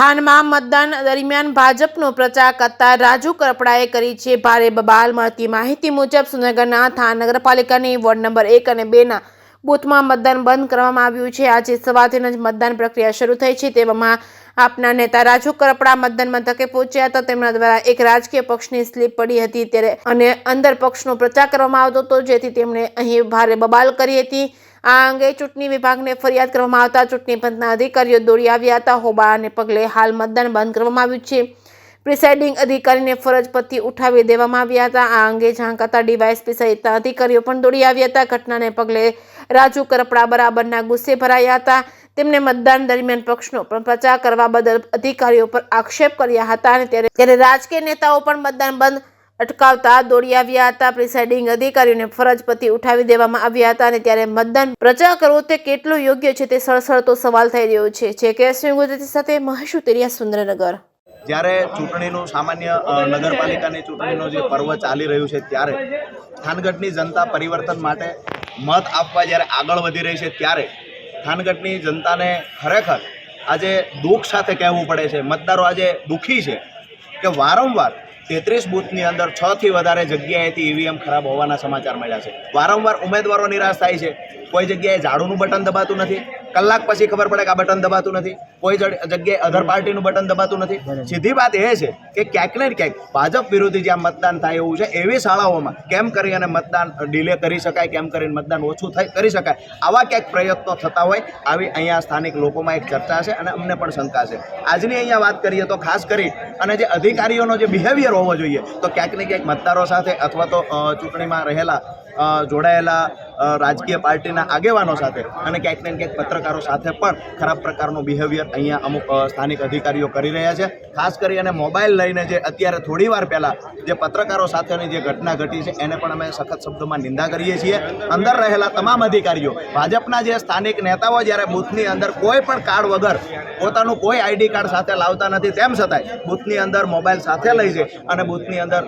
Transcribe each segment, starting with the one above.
થાનમાં મતદાન દરમિયાન ભાજપનો પ્રચાર કરતા રાજુ કરપડાએ કરી છે ભારે બબાલ। મળતી માહિતી મુજબ સુરેન્દ્રનગરના થાન નગરપાલિકાની વોર્ડ નંબર 1 અને 2ના બૂથમાં મતદાન બંધ કરવામાં આવ્યું છે। આજે સવારથી જ મતદાન પ્રક્રિયા શરૂ થઈ છે। તેવામાં આપના નેતા રાજુ કરપડા મતદાન મથકે પહોંચ્યા હતા। તેમના દ્વારા એક રાજકીય પક્ષની સ્લીપ પડી હતી ત્યારે અને અંદર પક્ષનો પ્રચાર કરવામાં આવતો હતો, જેથી તેમણે અહીં ભારે બબાલ કરી હતી। આ અંગે ચૂંટણી વિભાગને ફરિયાદ કરવામાં આવતા ચૂંટણી પંચના અધિકારીઓ દોડી આવ્યા હતા। હોબાળાને પગલે હાલ મતદાન બંધ કરવામાં આવ્યું છે। પ્રિસાઇડિંગ અધિકારીને ફરજ પરથી ઉઠાવી દેવામાં આવ્યા હતા। આ અંગે જાણ કરતા ડીવાયએસપી સહિતના અધિકારીઓ પણ દોડી આવ્યા હતા। ઘટનાને પગલે રાજુ કરપડા બરાબરના ગુસ્સે ભરાયા હતા। તેમણે મતદાન દરમિયાન પક્ષનો પ્રચાર કરવા બદલ અધિકારીઓ પર આક્ષેપ કર્યા હતા અને ત્યારે રાજકીય નેતાઓ પણ મતદાન બંધ અટકાવતા દોડી આવ્યા હતા। પ્રિસાઇડિંગ અધિકારીઓને ફરજ પરથી ઉઠાવી દેવામાં આવ્યા હતા અને ત્યારે મતદાન પ્રચાર કરવો તે કેટલું યોગ્ય છે તે સળસળતો સવાલ થઈ રહ્યો છે। જે ગુજરાતી સાથે મહેશ ઉતરિયા, સુરેન્દ્રનગર। જ્યારે ચૂંટણીનું સામાન્ય નગરપાલિકાની ચૂંટણીનો જે પર્વ ચાલી રહ્યું છે ત્યારે થાનગઢની જનતા પરિવર્તન માટે મત આપવા જ્યારે આગળ વધી રહી છે ત્યારે થાનગઢની જનતાને ખરેખર આજે દુઃખ સાથે કહેવું પડે છે, મતદારો આજે દુઃખી છે કે વારંવાર 33 બૂથની અંદર 6 થી વધારે જગ્યાએથી ઈવીએમ ખરાબ હોવાના સમાચાર મળ્યા છે। વારંવાર ઉમેદવારો નિરાશ થાય છે। કોઈ જગ્યાએ ઝાડુનું બટન દબાતું નથી, કલાક પછી ખબર પડે કે આ બટન દબાતું નથી, કોઈ જગ્યાએ અધર પાર્ટીનું બટન દબાતું નથી। સીધી વાત એ છે કે ક્યાંક ને ક્યાંક ભાજપ વિરોધી જ્યાં મતદાન થાય એવું છે એવી શાળાઓમાં કેમ કરી અને મતદાન ડિલે કરી શકાય, કેમ કરીને મતદાન ઓછું કરી શકાય, આવા ક્યાંક પ્રયત્નો થતા હોય આવી અહીંયા સ્થાનિક લોકોમાં એક ચર્ચા છે અને અમને પણ શંકા છે। આજની અહીંયા વાત કરીએ તો ખાસ કરી અને જે અધિકારીઓનો જે બિહેવિયર હોવો જોઈએ તો ક્યાંક ને ક્યાંક મતદારો સાથે અથવા તો ચૂંટણીમાં રહેલા જોડાયેલા રાજકીય પાર્ટીના આગેવાનો સાથે અને ક્યાંક ને ક્યાંક પત્રકારો સાથે પણ ખરાબ પ્રકારનું બિહેવિયર અહીંયા અમુક સ્થાનિક અધિકારીઓ કરી રહ્યા છે। ખાસ કરી અને મોબાઈલ લઈને જે અત્યારે થોડી વાર પહેલાં જે પત્રકારો સાથેની જે ઘટના ઘટી છે એને પણ અમે સખત શબ્દોમાં નિંદા કરીએ છીએ। અંદર રહેલા તમામ અધિકારીઓ, ભાજપના જે સ્થાનિક નેતાઓ જ્યારે બૂથની અંદર કોઈ પણ કાર્ડ વગર પોતાનું કોઈ આઈડી કાર્ડ સાથે લાવતા નથી, તેમ છતાંય બૂથની અંદર મોબાઈલ સાથે લઈ છે અને બૂથની અંદર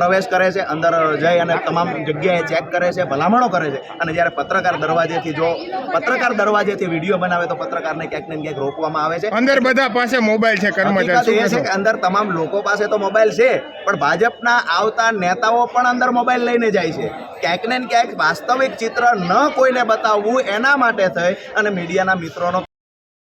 પ્રવેશ કરે છે, અંદર જઈ અને તમામ જગ્યાએ ચેક કરે છે, ભલામણો કરે છે અને જ્યારે પત્રકાર દરવાજેથી વિડીયો બનાવે તો પત્રકારને ક્યાંક ને ક્યાંક રોકવામાં આવે છે। અંદર બધા પાસે મોબાઈલ છે, કર્મચારી એ છે કે અંદર તમામ લોકો પાસે તો મોબાઈલ છે પણ ભાજપના આવતા નેતાઓ પણ અંદર મોબાઈલ લઈને જાય છે। ક્યાંક ને ક્યાંક વાસ્તવિક ચિત્ર ન કોઈને બતાવવું એના માટે થઈ અને મીડિયાના મિત્રોનો